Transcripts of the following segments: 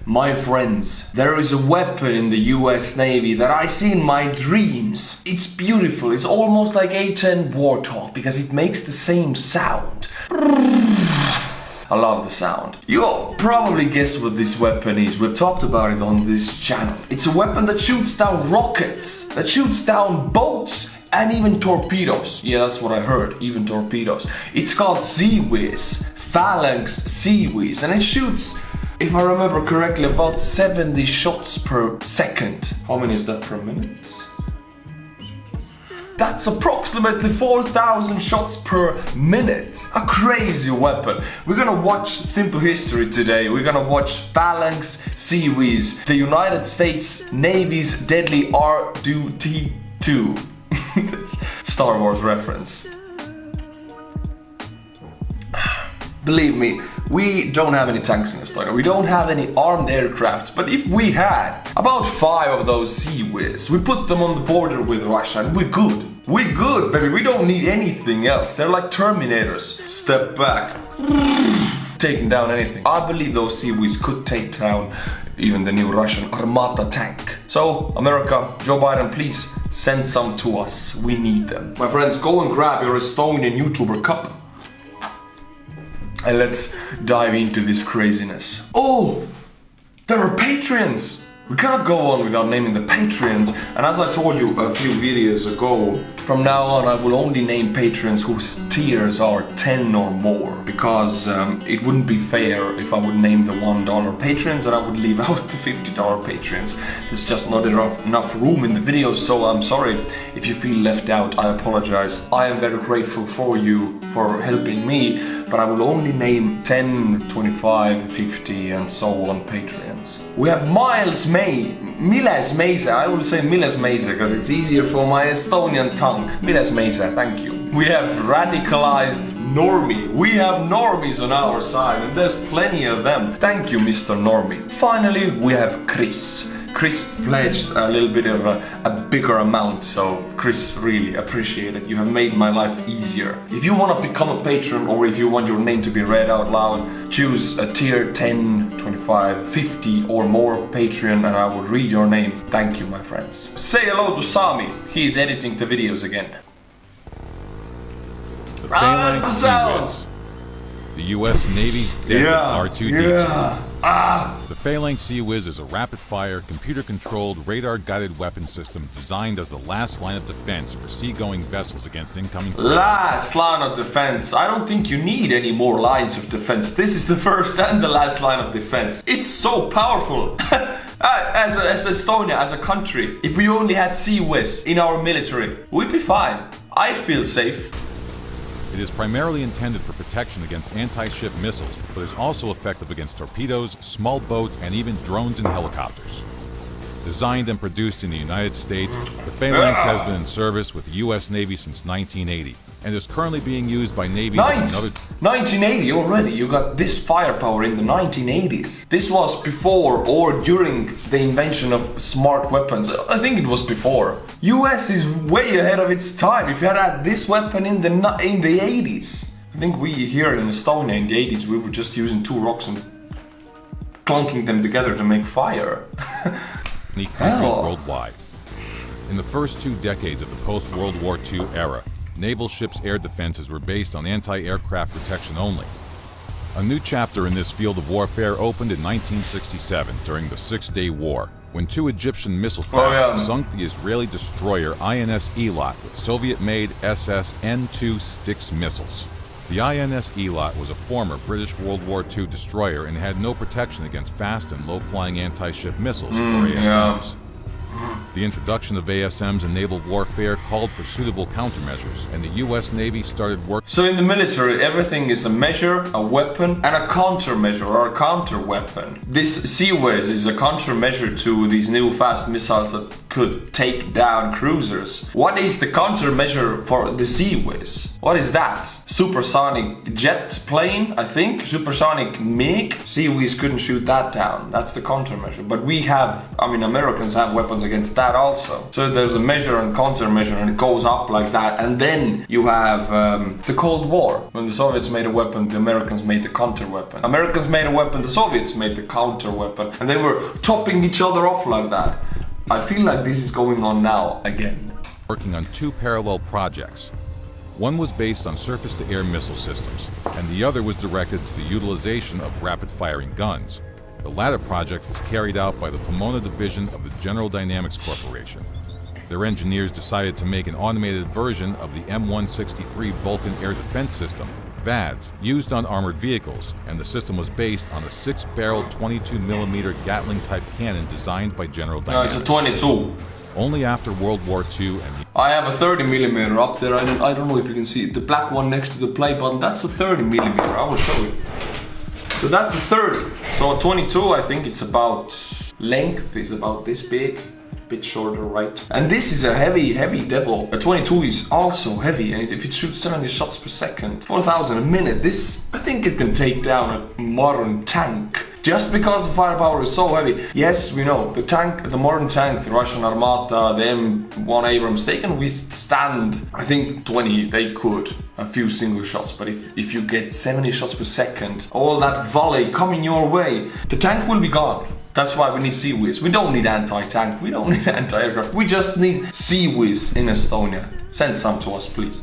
My friends, there is a weapon in the US Navy that I see in my dreams. It's beautiful, it's almost like A-10 Warthog because it makes the same sound. I love the sound. You'll probably guess what this weapon is. We've talked about it on this channel. It's a weapon that shoots down rockets, that shoots down boats, and even torpedoes. Yeah, that's what I heard, even torpedoes. It's called CIWS, Phalanx CIWS, and it shoots, if I remember correctly, about 70 shots per second. How many is that per minute? That's approximately 4,000 shots per minute. A crazy weapon. We're gonna watch Simple History today. We're gonna watch Phalanx CIWS, the United States Navy's deadly R2-D2. That's Star Wars reference. Believe me, we don't have any tanks in Estonia, we don't have any armed aircrafts, but if we had about 5 of those CIWS, we put them on the border with Russia and we're good. We're good, baby, we don't need anything else. They're like Terminators. Step back, taking down anything. I believe those CIWS could take down even the new Russian Armata tank. So, America, Joe Biden, please send some to us. We need them. My friends, go and grab your Estonian YouTuber cup. And let's dive into this craziness. Oh, there are Patreons! We cannot go on without naming the Patreons. And as I told you a few videos ago, from now on I will only name patrons whose tiers are 10 or more. Because it wouldn't be fair if I would name the $1 patrons and I would leave out the $50 patrons. There's just not enough room in the video, so I'm sorry if you feel left out. I apologize. I am very grateful for you for helping me, but I will only name 10, 25, 50 and so on Patreons. We have Miles Meise, I will say Miles Meise because it's easier for my Estonian tongue. Miles Meise, thank you. We have radicalized Normie. We have normies on our side and there's plenty of them. Thank you, Mr. Normie. Finally, we have Chris. Chris pledged a little bit of a bigger amount, so Chris, really appreciate it. You have made my life easier. If you want to become a patron or if you want your name to be read out loud, choose a tier 10, 25, 50 or more Patreon and I will read your name. Thank you, my friends. Say hello to Sami. He is editing the videos again. The Phalanx CIWS, the US Navy's deadly R2-D2. The Phalanx CIWS is a rapid-fire, computer-controlled, radar-guided weapon system designed as the last line of defense for seagoing vessels against incoming threats. Last line of defense? I don't think you need any more lines of defense. This is the first and the last line of defense. It's so powerful. As Estonia, as a country, if we only had CIWS in our military, we'd be fine. I'd feel safe. It is primarily intended for protection against anti-ship missiles, but is also effective against torpedoes, small boats, and even drones and helicopters. Designed and produced in the United States, the Phalanx has been in service with the US Navy since 1980, and is currently being used by navies in another... 1980 already? You got this firepower in the 1980s. This was before or during the invention of smart weapons. I think it was before. US is way ahead of its time. If you had this weapon in the 80s. I think we here in Estonia in the 80s, we were just using 2 rocks and clunking them together to make fire. Worldwide. In the first 2 decades of the post-World War II era, naval ships' air defenses were based on anti-aircraft protection only. A new chapter in this field of warfare opened in 1967 during the Six-Day War, when 2 Egyptian missile crafts sunk the Israeli destroyer INS Eilat with Soviet-made SS N-2 Styx missiles. The INS Eilat was a former British World War II destroyer and had no protection against fast and low-flying anti-ship missiles, or ASMs. The introduction of ASMs in naval warfare called for suitable countermeasures, and the US Navy started work. So in the military, everything is a measure, a weapon, and a countermeasure or a counter-weapon. This CIWS is a countermeasure to these new fast missiles that could take down cruisers. What is the countermeasure for the CIWS? What is that? Supersonic jet plane, I think? Supersonic MiG? CIWS couldn't shoot that down. That's the countermeasure. But we have, I mean, Americans have weapons against that also. So there's a measure and countermeasure, and it goes up like that. And then you have the Cold War. When the Soviets made a weapon, the Americans made the counter weapon. Americans made a weapon, the Soviets made the counter weapon. And they were topping each other off like that. I feel like this is going on now again. Working on two parallel projects. One was based on surface-to-air missile systems, and the other was directed to the utilization of rapid-firing guns. The latter project was carried out by the Pomona division of the General Dynamics Corporation. Their engineers decided to make an automated version of the M61 Vulcan air defense system, VADS, used on armored vehicles, and the system was based on a 6-barreled 22mm Gatling-type cannon designed by General Dynamics. No, it's a 22. Only after World War II and I have a 30mm up there. I don't know if you can see it. The black one next to the play button, that's a 30mm. I will show you. So that's a 30. So a 22, I think it's about length is about this big. Bit shorter, right? And this is a heavy devil. A 22 is also heavy, and if it shoots 70 shots per second, 4,000 a minute, this, I think it can take down a modern tank. Just because the firepower is so heavy. Yes, we know, the modern tank, the Russian Armata, the M1 Abrams, they can withstand, I think 20, they could, a few single shots, but if you get 70 shots per second, all that volley coming your way, the tank will be gone. That's why we need CIWS. We don't need anti-tank, we don't need anti-aircraft. We just need CIWS in Estonia. Send some to us, please.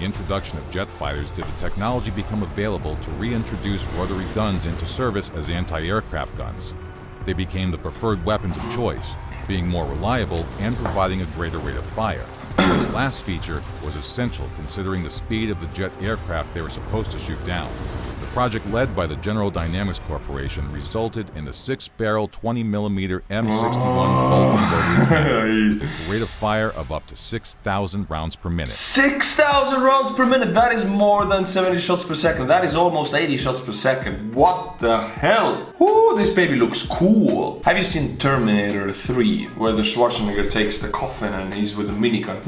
the introduction of jet fighters did the technology become available to reintroduce rotary guns into service as anti-aircraft guns. They became the preferred weapons of choice, being more reliable and providing a greater rate of fire. This last feature was essential considering the speed of the jet aircraft they were supposed to shoot down. The project led by the General Dynamics Corporation resulted in the 6-barrel 20mm M61 Vulcan rotary with its rate of fire of up to 6,000 rounds per minute. 6,000 rounds per minute! That is more than 70 shots per second. That is almost 80 shots per second. What the hell? Ooh, this baby looks cool. Have you seen Terminator 3, where the Schwarzenegger takes the coffin and he's with a minigun?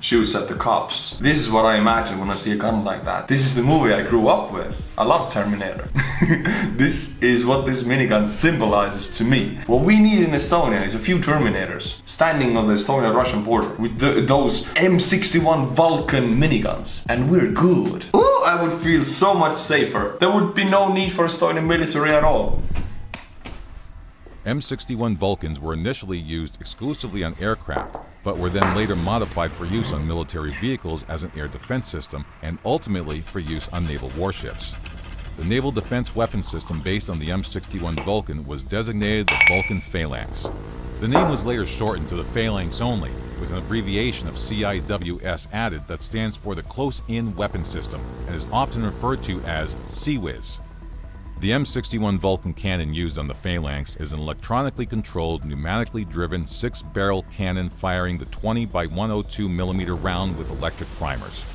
Shoots at the cops. This is what I imagine when I see a gun like that. This is the movie I grew up with. I love Terminator. This is what this minigun symbolizes to me. What we need in Estonia is a few Terminators standing on the Estonian-Russian border with those M61 Vulcan miniguns. And we're good. Ooh, I would feel so much safer. There would be no need for Estonian military at all. M61 Vulcans were initially used exclusively on aircraft, but were then later modified for use on military vehicles as an air defense system and ultimately for use on naval warships. The naval defense weapon system based on the M61 Vulcan was designated the Vulcan Phalanx. The name was later shortened to the Phalanx only, with an abbreviation of CIWS added that stands for the Close-In Weapon System and is often referred to as CIWS. The M61 Vulcan cannon used on the Phalanx is an electronically controlled, pneumatically driven 6-barrel cannon firing the 20x102mm round with electric primers.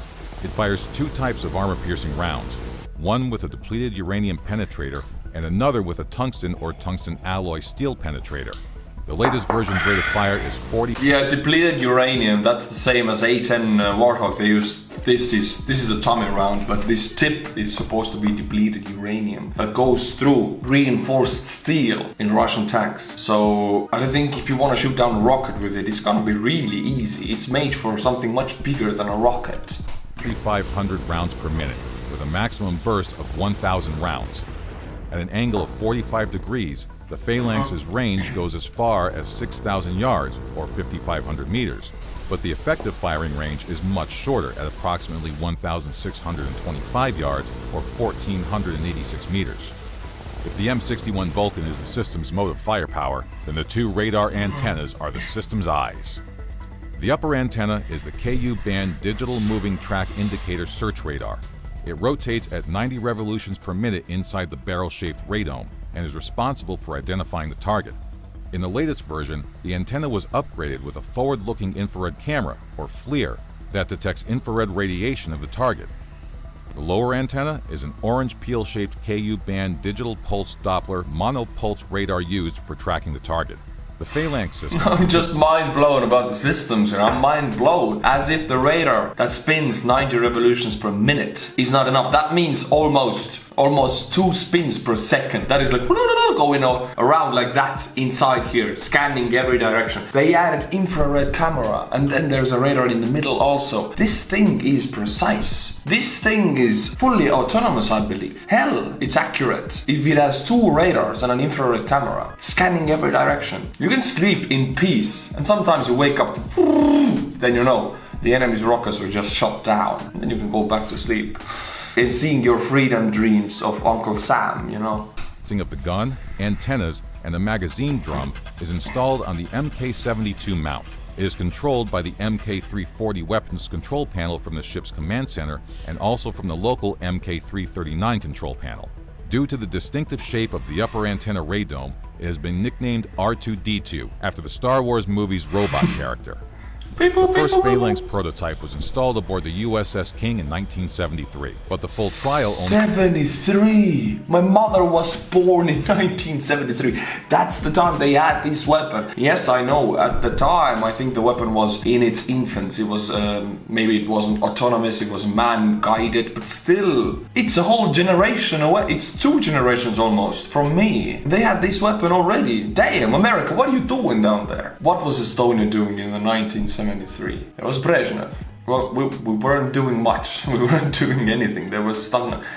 It fires two types of armor-piercing rounds, one with a depleted uranium penetrator and another with a tungsten or tungsten alloy steel penetrator. The latest version's rate of fire is 40. Yeah, depleted uranium, that's the same as A-10 Warthog. They use this is a Tommy round, but this tip is supposed to be depleted uranium that goes through reinforced steel in Russian tanks. So I think if you want to shoot down a rocket with it, it's gonna be really easy. It's made for something much bigger than a rocket. 3,500 rounds per minute, with a maximum burst of 1,000 rounds. At an angle of 45 degrees, the Phalanx's range goes as far as 6,000 yards, or 5,500 meters, but the effective firing range is much shorter at approximately 1,625 yards, or 1,486 meters. If the M61 Vulcan is the system's motive firepower, then the two radar antennas are the system's eyes. The upper antenna is the Ku-band Digital Moving Track Indicator Search Radar. It rotates at 90 revolutions per minute inside the barrel-shaped radome and is responsible for identifying the target. In the latest version, the antenna was upgraded with a forward-looking infrared camera, or FLIR, that detects infrared radiation of the target. The lower antenna is an orange peel-shaped Ku-band digital pulse Doppler monopulse radar used for tracking the target. The Phalanx system... I'm just mind blown about the systems here. I'm mind blown. As if the radar that spins 90 revolutions per minute is not enough. That means almost almost 2 spins per second. That is like going around like that inside here, scanning every direction. They added infrared camera, and then there's a radar in the middle also. This thing is precise. This thing is fully autonomous, I believe. Hell, it's accurate. If it has 2 radars and an infrared camera, scanning every direction, you can sleep in peace. And sometimes you wake up, then you know the enemy's rockets were just shot down, and then you can go back to sleep. And seeing your freedom dreams of Uncle Sam, you know. Of the gun, antennas, and the magazine drum is installed on the Mk72 mount. It is controlled by the Mk340 weapons control panel from the ship's command center and also from the local Mk339 control panel. Due to the distinctive shape of the upper antenna radome, it has been nicknamed R2-D2 after the Star Wars movie's robot character. The first Phalanx prototype was installed aboard the USS King in 1973, but the full trial only... 73! My mother was born in 1973. That's the time they had this weapon. Yes, I know, at the time, I think the weapon was in its infancy. It was, maybe it wasn't autonomous, it was man-guided, but still, it's a whole generation away. It's 2 generations almost from me. They had this weapon already. Damn, America, what are you doing down there? What was Estonia doing in the 1973? It was Brezhnev. Well, we weren't doing much. We weren't doing anything. There was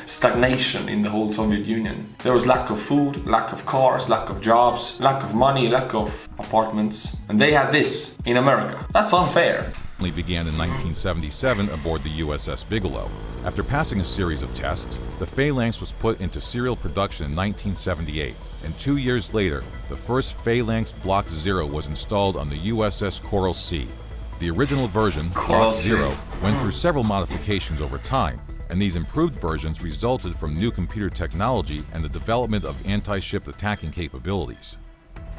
stagnation in the whole Soviet Union. There was lack of food, lack of cars, lack of jobs, lack of money, lack of apartments. And they had this in America. That's unfair. Began in 1977 aboard the USS Bigelow. After passing a series of tests, the Phalanx was put into serial production in 1978, and 2 years later, the first Phalanx Block 0 was installed on the USS Coral Sea. The original version, Block 0, went through several modifications over time, and these improved versions resulted from new computer technology and the development of anti-ship attacking capabilities.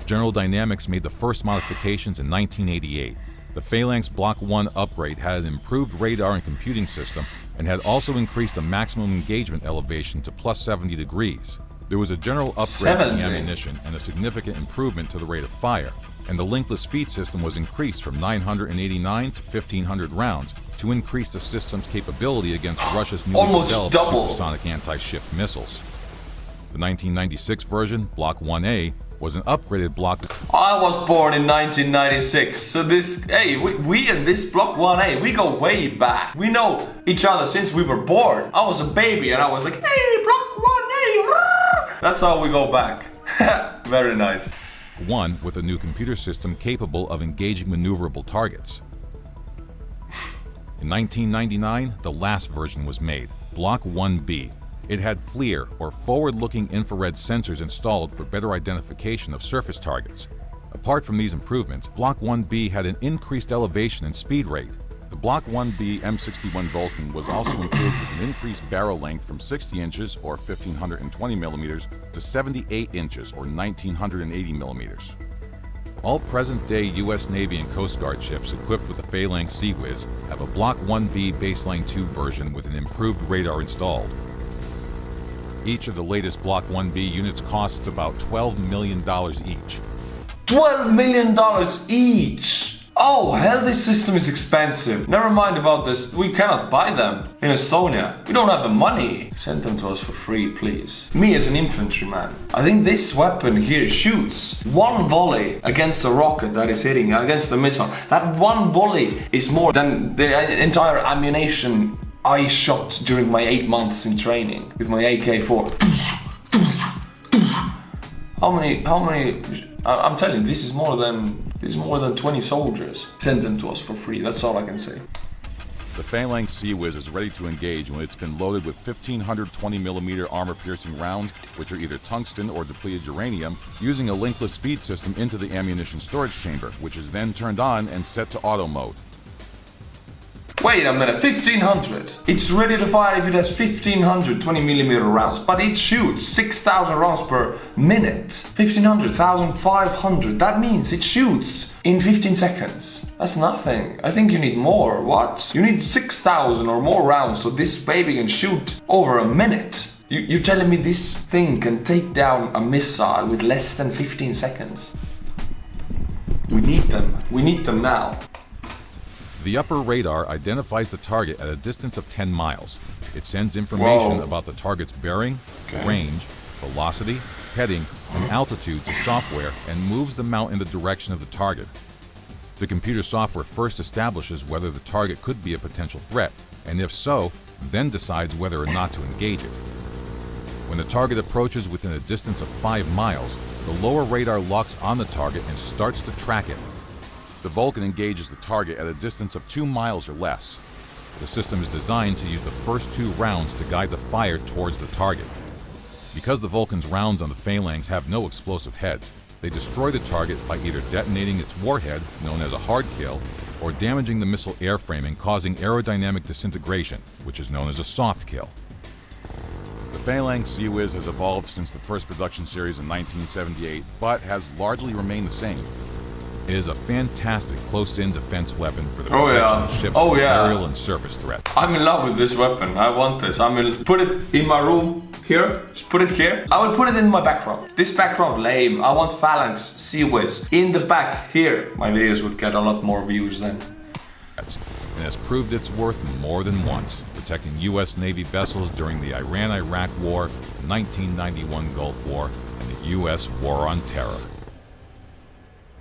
General Dynamics made the first modifications in 1988. The Phalanx Block 1 upgrade had an improved radar and computing system and had also increased the maximum engagement elevation to plus 70 degrees. There was a general upgrade in the ammunition and a significant improvement to the rate of fire, and the linkless feed system was increased from 989 to 1,500 rounds to increase the system's capability against Russia's newly developed supersonic anti-ship missiles. The 1996 version, Block 1A, was an upgraded Block... I was born in 1996, so this... Hey, we and this Block 1A, we go way back. We know each other since we were born. I was a baby and I was like, hey, Block 1A! That's how we go back. Very nice. One with a new computer system capable of engaging maneuverable targets. In 1999, the last version was made, Block 1B. It had FLIR, or forward-looking infrared sensors installed for better identification of surface targets. Apart from these improvements, Block 1B had an increased elevation and speed rate. The Block 1B M61 Vulcan was also improved with an increased barrel length from 60 inches, or 1,520 millimeters, to 78 inches, or 1,980 millimeters. All present-day U.S. Navy and Coast Guard ships equipped with the Phalanx CIWS have a Block 1B Baseline 2 version with an improved radar installed. Each of the latest Block 1B units costs about $12 million each. $12 million each! Oh, hell, this system is expensive. Never mind about this, we cannot buy them in Estonia. We don't have the money. Send them to us for free, please. Me as an infantryman, I think this weapon here shoots one volley against a rocket that is hitting, against a missile. That one volley is more than the entire ammunition I shot during my 8 months in training with my AK-4. How many? I'm telling you, this is more than 20 soldiers. Send them to us for free. That's all I can say. The Phalanx CIWS is ready to engage when it's been loaded with 1,520mm armor-piercing rounds, which are either tungsten or depleted uranium, using a linkless feed system into the ammunition storage chamber, which is then turned on and set to auto mode. Wait a minute, 1,500. It's ready to fire if it has 1,500 20mm rounds, but it shoots 6,000 rounds per minute. 1,500, 1,500. That means it shoots in 15 seconds. That's nothing. I think you need more. What? You need 6,000 or more rounds so this baby can shoot over a minute. You're telling me this thing can take down a missile with less than 15 seconds? We need them. We need them now. The upper radar identifies the target at a distance of 10 miles. It sends information Whoa. about the target's bearing, Okay. range, velocity, heading, and altitude to software and moves the mount in the direction of the target. The computer software first establishes whether the target could be a potential threat, and if so, then decides whether or not to engage it. When the target approaches within a distance of 5 miles, the lower radar locks on the target and starts to track it. The Vulcan engages the target at a distance of 2 miles or less. The system is designed to use the first 2 rounds to guide the fire towards the target. Because the Vulcan's rounds on the Phalanx have no explosive heads, they destroy the target by either detonating its warhead, known as a hard kill, or damaging the missile airframe and causing aerodynamic disintegration, which is known as a soft kill. The Phalanx CIWS has evolved since the first production series in 1978, but has largely remained the same. It is a fantastic close-in defense weapon for the protection of ships from aerial and surface threats. I'm in love with this weapon. I want this. I will put it in my room here. Just put it here. I will put it in my background. This background lame. I want Phalanx CIWS in the back here. My videos would get a lot more views then. And has proved its worth more than once, protecting U.S. Navy vessels during the Iran-Iraq War, the 1991 Gulf War, and the U.S. War on Terror.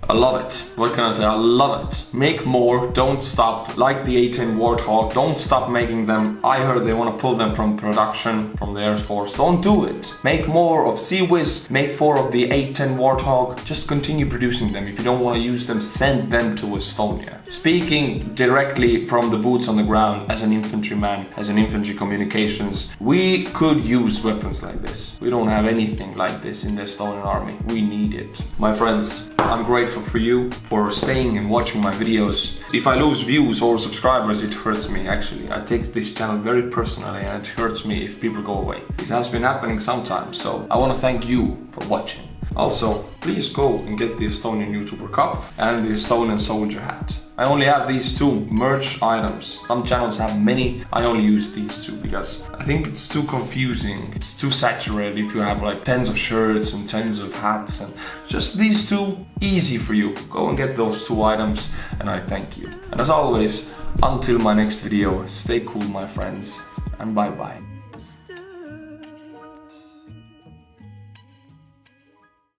I love it. What can I say? I love it. Make more, don't stop. Like the A-10 Warthog, don't stop making them. I heard they want to pull them from production, from the Air Force. Don't do it. Make more of CIWS, make more of the A-10 Warthog. Just continue producing them. If you don't want to use them, send them to Estonia. Speaking directly from the boots on the ground as an infantryman, as an infantry communications, we could use weapons like this. We don't have anything like this in the Estonian army. We need it. My friends, I'm grateful for you for staying and watching my videos. If I lose views or subscribers, it hurts me actually. I take this channel very personally and it hurts me if people go away. It has been happening sometimes, so I want to thank you for watching. Also, please go and get the Estonian YouTuber Cup and the Estonian Soldier hat. I only have these 2 merch items. Some channels have many. I only use these 2 because I think it's too confusing. It's too saturated if you have like tens of shirts and tens of hats, and just these 2, easy for you. Go and get those 2 items and I thank you. And as always, until my next video, stay cool my friends, and bye bye.